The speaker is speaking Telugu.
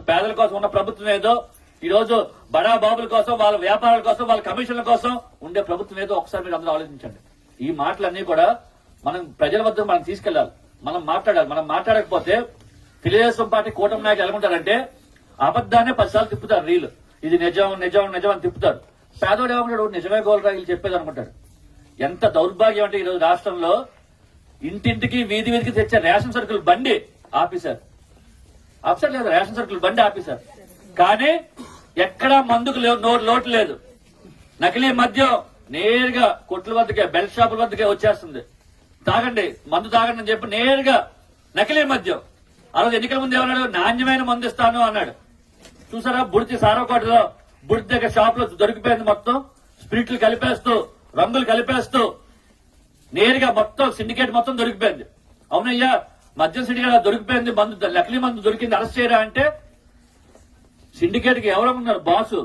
పేదల కోసం ఉన్న ప్రభుత్వం ఏదో, ఈ రోజు బడా బాబుల కోసం, వాళ్ళ వ్యాపారాల కోసం, వాళ్ళ కమిషన్ల కోసం ఉండే ప్రభుత్వం ఏదో ఒకసారి మీరు అందరూ ఆలోచించండి. ఈ మాటలన్నీ కూడా మనం ప్రజల వద్ద మనం తీసుకెళ్లాలి, మనం మాట్లాడాలి. మనం మాట్లాడకపోతే తెలుగుదేశం పార్టీ కూటమి నాయకులు ఎలాగుంటారంటే అబద్దాన్ని 10 సార్లు తిప్పుతారు. రీలు ఇది నిజం నిజం నిజం అని తిప్పుతారు. పేదోడు ఏమనుకుంటాడు, నిజమే గోల్రా వీళ్ళు చెప్పేది అనుకుంటాడు. ఎంత దౌర్భాగ్యం అంటే ఈరోజు రాష్ట్రంలో ఇంటింటికి వీధి వీధికి తెచ్చే రేషన్ సరుకులు బండి ఆఫీసర్ లేదు, రేషన్ సరుకులు బండి ఆఫీసర్. కానీ ఎక్కడా మందుకు లోటు లేదు. నకిలీ మద్యం నేరుగా కొట్ల వద్దకే, బెల్ట్ షాపుల వద్దకే వచ్చేస్తుంది. తాగండి, మందు తాగండి అని చెప్పి నేరుగా నకిలీ మద్యం. ఆ రోజు ఎన్నికల ముందు ఏమన్నాడు, నాణ్యమైన మందు ఇస్తాను అన్నాడు. చూసారా, బుడితి సారవకోటలో బుడితి దగ్గర షాప్ లో దొరికిపోయింది. మొత్తం స్పిరిట్లు కలిపేస్తూ, రంగులు కలిపేస్తూ నేరుగా మొత్తం సిండికేట్ మొత్తం దొరికిపోయింది. అవునయ్యా, మద్యం సిండికేట్ దొరికిపోయింది, మందు నకిలీ మందు దొరికింది, అరెస్ట్ చేయరా అంటే సిండికేట్ కి ఎవరు ఉన్నారు బాసు?